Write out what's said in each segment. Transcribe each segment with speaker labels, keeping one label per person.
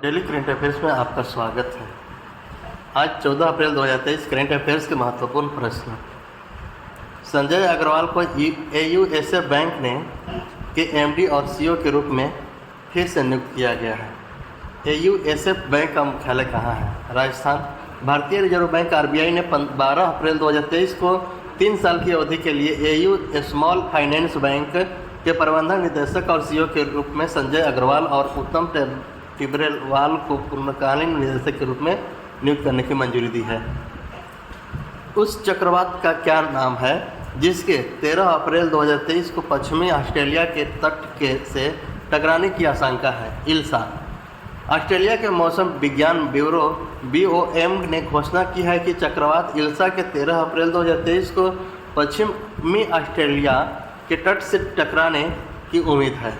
Speaker 1: Daily current affairs में आपका स्वागत है। आज 14 अप्रैल 2023 करंट अफेयर्स के महत्वपूर्ण प्रश्न। संजय अग्रवाल को AUSF बैंक ने के MD और CEO के रूप में फिर से नियुक्त किया गया है। AUSF बैंक का मुख्यालय कहाँ है? राजस्थान। भारतीय रिजर्व बैंक RBI ने 12 अप्रैल 2023 को 3 साल की अवधि के लिए AU स्मॉल फाइनेंस बैंक के प्रबंधक निदेशक और CEO के रूप में संजय अग्रवाल और उत्तम टिब्रेवाल को पूर्णकालीन निदेशक के रूप में नियुक्त करने की मंजूरी दी है। उस चक्रवात का क्या नाम है जिसके 13 अप्रैल 2023 को पश्चिमी ऑस्ट्रेलिया के तट से टकराने की आशंका है? इल्सा। ऑस्ट्रेलिया के मौसम विज्ञान ब्यूरो BOM ने घोषणा की है कि चक्रवात इल्सा के 13 अप्रैल 2023 को पश्चिमी ऑस्ट्रेलिया के तट से टकराने की उम्मीद है।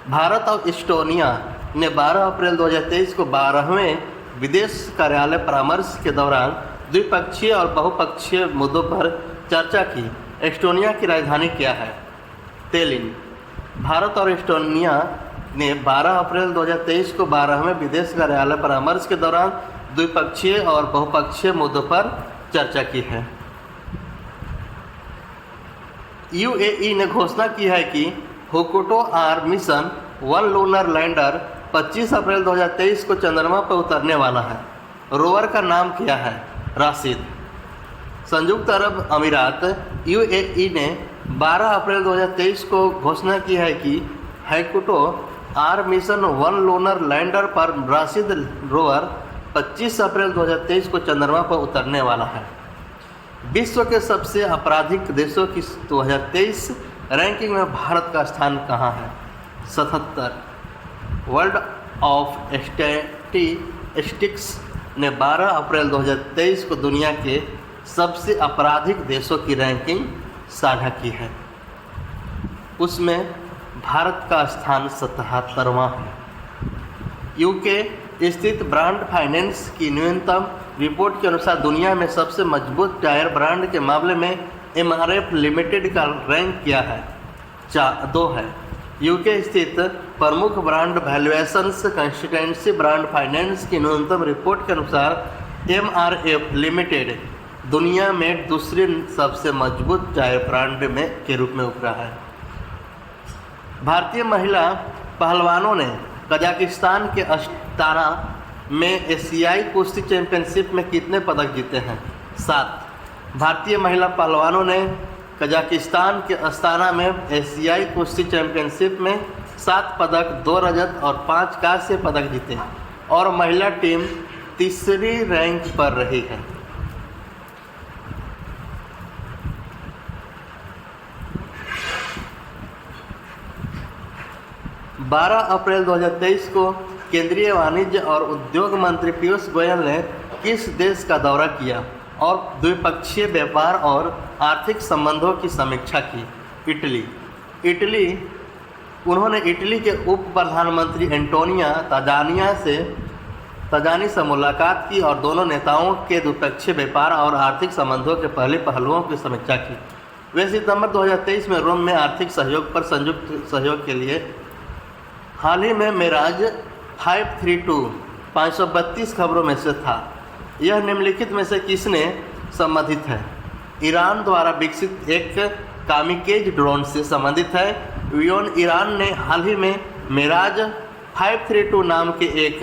Speaker 1: भारत और एस्टोनिया ने 12 अप्रैल 2023 को 12वें विदेश कार्यालय परामर्श के दौरान द्विपक्षीय और बहुपक्षीय मुद्दों पर चर्चा की। एस्टोनिया की राजधानी क्या है? तेलिन। भारत और एस्टोनिया ने 12 अप्रैल 2023 को 12वें विदेश कार्यालय परामर्श के दौरान द्विपक्षीय और बहुपक्षीय मुद्दों पर चर्चा की है। UAE ने घोषणा की है कि होकोटो R मिशन 1 लूनर लैंडर 25 अप्रैल 2023 को चंद्रमा पर उतरने वाला है। रोवर का नाम क्या है? राशिद। संयुक्त अरब अमीरात UAE ने 12 अप्रैल 2023 को घोषणा की है कि होकोटो R मिशन 1 लूनर लैंडर पर राशिद रोवर 25 अप्रैल 2023 को चंद्रमा पर उतरने वाला है। विश्व के सबसे आपराधिक देशों की 2023 रैंकिंग में भारत का स्थान कहाँ है? 77। वर्ल्ड ऑफ स्टैटिस्टिक्स ने 12 अप्रैल 2023 को दुनिया के सबसे आपराधिक देशों की रैंकिंग साझा की है। उसमें भारत का स्थान 77वां है। UK स्थित ब्रांड फाइनेंस की न्यूनतम रिपोर्ट के अनुसार दुनिया में सबसे मजबूत टायर ब्रांड के मामले में MRF लिमिटेड का रैंक क्या है? 2 है। UK स्थित प्रमुख brand valuations consultancy brand finance की न्यूनतम रिपोर्ट के अनुसार MRF लिमिटेड दुनिया में दूसरे सबसे मजबूत टायर ब्रांड में के रूप में उभरा है। भारतीय महिला पहलवानों ने कजाकिस्तान के अस्ताना में एशियाई कुश्ती चैंपियनशिप में कितने पदक जीते हैं? 7। भारतीय महिला पहलवानों ने कजाकिस्तान के अस्ताना में एशियाई कुश्ती चैंपियनशिप में 7 पदक, 2 रजत और 5 कांस्य पदक जीते और महिला टीम तीसरी रैंक पर रही है। बारह अप्रैल 2023 को केंद्रीय वाणिज्य और उद्योग मंत्री पीयूष गोयल ने किस देश का दौरा किया और द्विपक्षीय व्यापार और आर्थिक संबंधों की समीक्षा की? उन्होंने इटली के उप प्रधानमंत्री एंटोनियो ताजानी से मुलाकात की और दोनों नेताओं के द्विपक्षीय व्यापार और आर्थिक संबंधों के पहले पहलुओं की समीक्षा की। वे सितंबर 2023 में रोम में आर्थिक सहयोग पर संयुक्त सहयोग के लिए हाल ही में मेराज 532 532 खबरों में से था। यह निम्नलिखित में से किसने संबंधित है? ईरान द्वारा विकसित एक कामिकेज ड्रोन से संबंधित है। ईरान ने हाल ही में मेराज 532 नाम के एक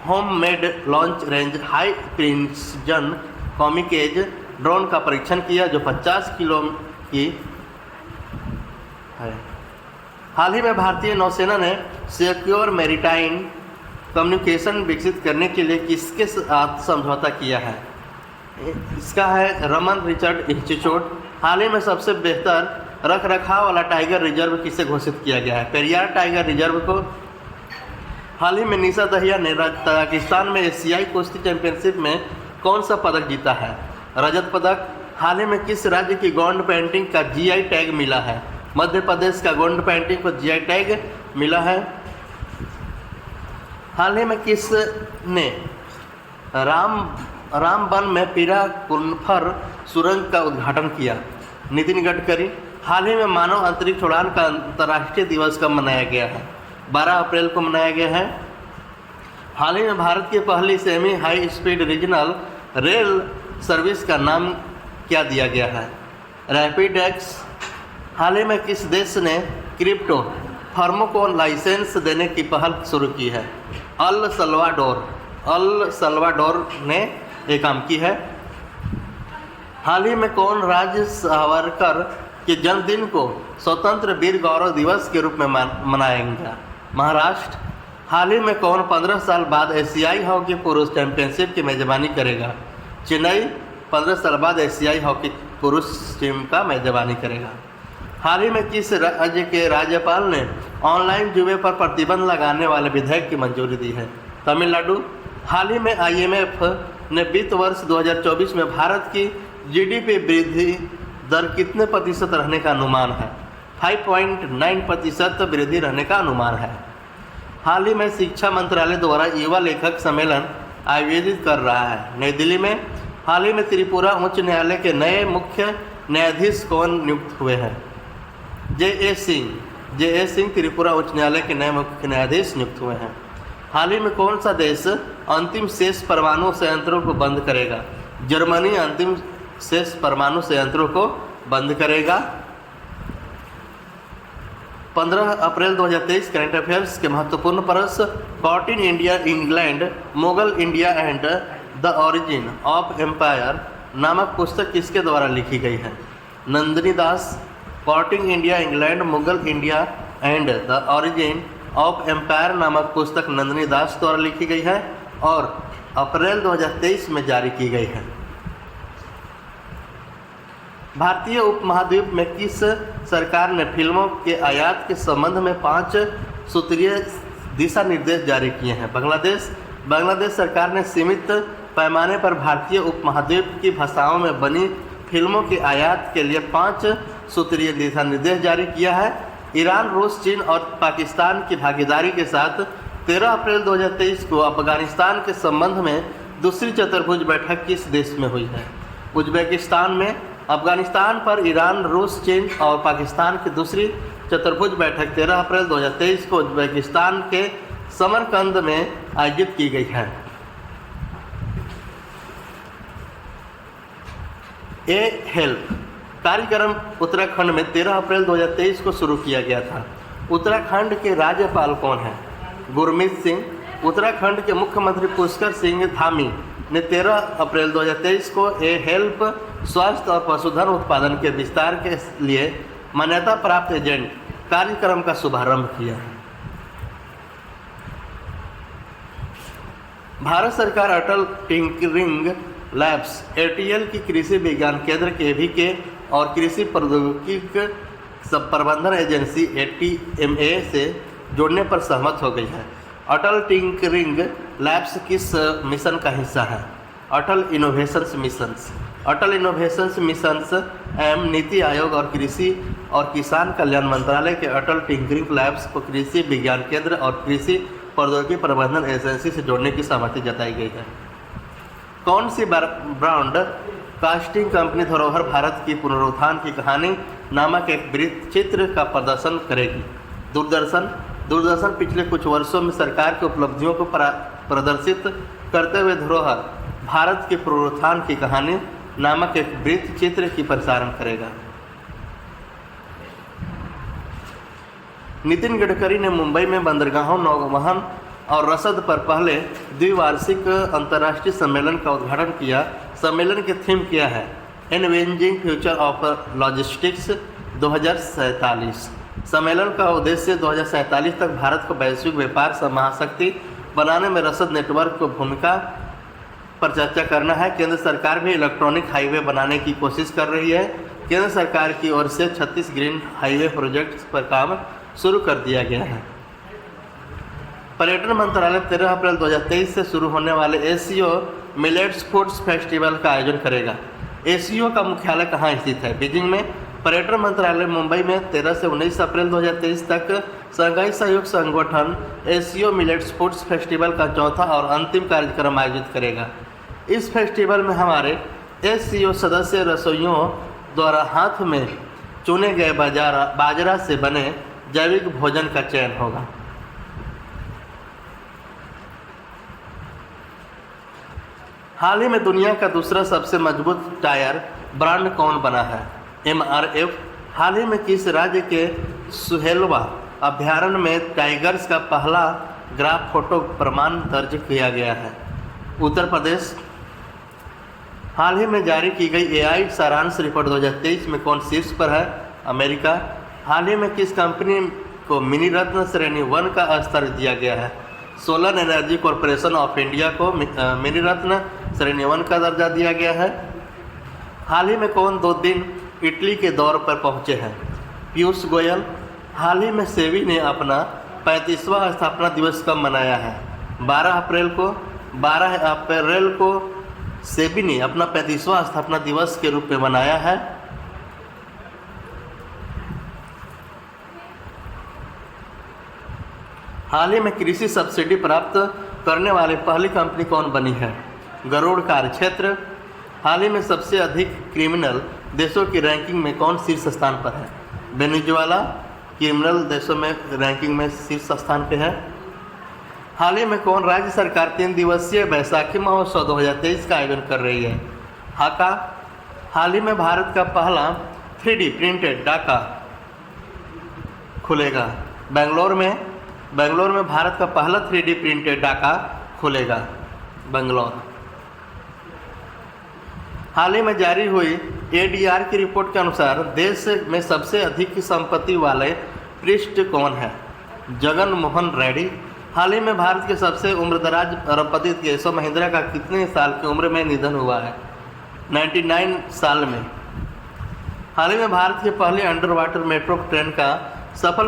Speaker 1: homemade launch range high precision kamikaze drone का परीक्षण किया जो 50 किलो की है। हाल ही में भारतीय नौसेना ने सिक्योर मैरीटाइम कम्युनिकेशन विकसित करने के लिए किसके साथ समझौता किया है? इसका है रमन रिचर्ड इंस्टीट्यूट। हाल ही में सबसे बेहतर रख रखाव वाला टाइगर रिजर्व किसे घोषित किया गया है? पेरियार टाइगर रिजर्व को। हाल ही में निशा दहिया ने तजाकिस्तान में एशियाई कुश्ती चैंपियनशिप में कौन सा पदक जीता है? रजत पदक। हाल ही में किस राज्य की गोंड पेंटिंग का GI टैग मिला है? मध्य प्रदेश का गोंड पेंटिंग को GI टैग मिला है। हाल ही में किसने रामबन में पीरा कुनफर सुरंग का उद्घाटन किया? नितिन गडकरी। हाल ही में मानव अंतरिक्ष उड़ान का अंतर्राष्ट्रीय दिवस कब मनाया गया है? 12 अप्रैल को मनाया गया है। हाल ही में भारत की पहली semi high speed regional rail service का नाम क्या दिया गया है? Rapid x. हाल ही में किस देश ने क्रिप्टो फर्मों को लाइसेंस देने की पहल शुरू की है? अल सल्वाडोर ने ये काम की है। हाल ही में कौन राज्य सावरकर के जन्मदिन को स्वतंत्र वीर गौरव दिवस के रूप में मनाएंगे? महाराष्ट्र। हाल ही में कौन 15 साल बाद एशियाई हॉकी पुरुष चैंपियनशिप की मेजबानी करेगा? चेन्नई 15 साल बाद एशियाई हॉकी पुरुष टीम का मेजबानी करेगा। हाल ही में किस राज्य के राज्यपाल ने ऑनलाइन जुए पर प्रतिबंध लगाने वाले विधेयक की मंजूरी दी है? तमिलनाडु। हाल ही में IMF ने वित्त वर्ष 2024 में भारत की GDP वृद्धि दर कितने प्रतिशत रहने का अनुमान है? 5.9% वृद्धि रहने का अनुमान है। हाल ही में शिक्षा मंत्रालय द्वारा युवा लेखक सम्मेलन आयोजित कर रहा है नई दिल्ली में। हाल ही में त्रिपुरा उच्च न्यायालय के नए मुख्य न्यायाधीश कौन नियुक्त हुए हैं? J.A. सिंह त्रिपुरा उच्च न्यायालय के नए मुख्य न्यायाधीश नियुक्त हुए हैं। हाल ही में कौन सा देश अंतिम शेष परमाणु संयंत्रों को बंद करेगा? जर्मनी अंतिम शेष परमाणु संयंत्रों को बंद करेगा। 15 अप्रैल 2023 करंट अफेयर्स के महत्वपूर्ण प्रश्न। Caught in India England, Mughal India and the origin of empire नामक पुस्तक किसके द्वारा लिखी गई है? Nandini Das. Caught in India England, Mughal India and the origin of empire नामक पुस्तक नंदिनी दास द्वारा लिखी गई है और अप्रैल 2023 में जारी की गई है। भारतीय उपमहाद्वीप में किस सरकार ने फिल्मों के आयात के संबंध में 5 सूत्रीय दिशा निर्देश जारी किए हैं? बांग्लादेश सरकार ने सीमित पैमाने पर भारतीय उपमहाद्वीप की भाषाओं में बनी फिल्मों के आयात के लिए 5 सूत्रीय दिशा निर्देश जारी किया है। ईरान, रूस, चीन और पाकिस्तान की भागीदारी के साथ 13 अप्रैल 2023 को अफगानिस्तान के संबंध में दूसरी चतुर्भुज बैठक किस देश में हुई है? उज्बेकिस्तान में। अफगानिस्तान पर ईरान, रूस, चीन और पाकिस्तान की दूसरी चतुर्भुज बैठक 13 अप्रैल 2023 को उज्बेकिस्तान के समरकंद में आयोजित की गई है। ए हेल्प कार्यक्रम उत्तराखंड में 13 अप्रैल 2023 को शुरू किया गया था। उत्तराखंड के राज्यपाल कौन हैं? गुरमीत सिंह। उत्तराखंड के मुख्यमंत्री पुष्कर सिंह धामी ने 13 अप्रैल 2023 को ए हेल्प स्वास्थ्य और पशुधन उत्पादन के विस्तार के लिए मान्यता प्राप्त एजेंट कार्यक्रम का शुभारंभ किया है। भारत सरकार अटल टिंकरिंग लैब्स ATL की कृषि विज्ञान केंद्र KVK और कृषि प्रौद्योगिकी प्रबंधन एजेंसी ATMA से जोड़ने पर सहमत हो गई है। अटल टिंकरिंग लैब्स किस मिशन का हिस्सा है? अटल इनोवेशंस मिशंस। अटल इनोवेशंस मिशंस एवं नीति आयोग और कृषि और किसान कल्याण मंत्रालय के अटल टिंकरिंग लैब्स को कृषि विज्ञान केंद्र और कृषि प्रौद्योगिकी प्रबंधन एजेंसी से जोड़ने की सहमति जताई गई है। कौन सी ब्रांड कास्टिंग कंपनी धरोहर भारत की पुनरुत्थान की कहानी नामक एक वृत्त चित्र का प्रदर्शन करेगी? दूरदर्शन पिछले कुछ वर्षों में सरकार की उपलब्धियों को प्रदर्शित करते हुए धरोहर भारत के पुनरुत्थान की कहानी नामक एक वृत्त चित्र की प्रसारण करेगा। नितिन गडकरी ने मुंबई में बंदरगाहों, नौवहन और रसद पर पहले द्विवार्षिक अंतर्राष्ट्रीय सम्मेलन का उद्घाटन किया। सम्मेलन की थीम क्या है? एनवेंजिंग फ्यूचर ऑफ लॉजिस्टिक्स 2047। सम्मेलन का उद्देश्य 2047 तक भारत को वैश्विक व्यापार महाशक्ति बनाने में रसद नेटवर्क को भूमिका पर चर्चा करना है। केंद्र सरकार भी इलेक्ट्रॉनिक हाईवे बनाने की कोशिश कर रही है। केंद्र सरकार की ओर से 36 ग्रीन हाईवे प्रोजेक्ट्स पर काम शुरू कर दिया गया है। पर्यटन मंत्रालय 13 अप्रैल 2023 से शुरू होने वाले एशियो मिलेट्स फूड्स फेस्टिवल का आयोजन करेगा। एशियो का मुख्यालय कहाँ स्थित है? बीजिंग में। पर्यटन मंत्रालय मुंबई में 13 से 19 अप्रैल 2023 तक शंघाई सहयोग संगठन एशियो मिलेट्स फूड्स फेस्टिवल का चौथा और अंतिम कार्यक्रम आयोजित करेगा। इस फेस्टिवल में हमारे एशियो सदस्य रसोइयों द्वारा हाथ में चुने गए बाजरा से बने जैविक भोजन का चयन होगा। हाल ही में दुनिया का दूसरा सबसे मजबूत टायर ब्रांड कौन बना है? MRF। हाल ही में किस राज्य के सुहेलवा अभ्यारण्य में टाइगर्स का पहला ग्राफ फोटो प्रमाण दर्ज किया गया है? उत्तर प्रदेश। हाल ही में जारी की गई AI सारांश रिपोर्ट 2023 में कौन शीर्ष पर है? अमेरिका। हाल ही में किस कंपनी को मिनी रत्न श्रेणी 1 का स्तर दिया गया है? Solar energy corporation of India को मिनी रत्न श्रेणी 1 का दर्जा दिया गया है। हाल ही में कौन 2 दिन इटली के दौर पर पहुंचे हैं? पीयूष गोयल। हाल ही में सेबी ने अपना 35वां स्थापना दिवस कब मनाया है? 12 अप्रैल को सेबी ने अपना 35वां स्थापना दिवस के रूप में मनाया है। हाल ही में कृषि सब्सिडी प्राप्त करने वाली पहली कंपनी कौन बनी है? गरुड़ कार्यक्षेत्र। हाल ही में सबसे अधिक क्रिमिनल देशों की रैंकिंग में कौन शीर्ष स्थान पर है? वेनेजुएला क्रिमिनल देशों में रैंकिंग में शीर्ष स्थान पर है। हाल ही में कौन राज्य सरकार 3 दिवसीय बैसाखी महोत्सव 2023 का आयोजन कर रही है? हाका। हाल ही में भारत का पहला 3D प्रिंटेड डाका खुलेगा। बेंगलोर में भारत का पहला 3D प्रिंटेड डाका खुलेगा। बेंगलोर। हाल ही में जारी हुई ADR की रिपोर्ट के अनुसार देश में सबसे अधिक संपत्ति वाले पृष्ठ कौन है? जगन मोहन रेड्डी। हाल ही में भारत के सबसे उम्रदराज अरबपति केशव महिंद्रा का कितने साल की उम्र में निधन हुआ है? 99 साल में। हाल ही में भारत की पहली अंडर वाटर मेट्रो ट्रेन का सफल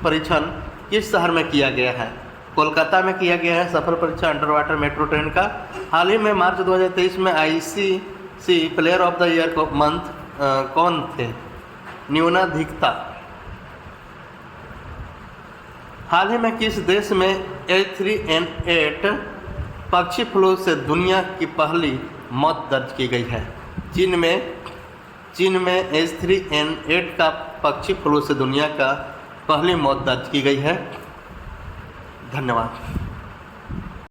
Speaker 1: परीक्षण किस शहर में किया गया है? कोलकाता में किया गया है सफल परीक्षण अंडर वाटर मेट्रो ट्रेन का। हाल ही में मार्च 2023 में ICC player of the year month कौन थे? न्यूनाधिकता। हाल ही में किस देश में H3N8 पक्षी फ्लू से दुनिया की पहली मौत दर्ज की गई है? चीन में H3N8 का पक्षी फ्लू से दुनिया का पहली मौत दर्ज की गई है। धन्यवाद।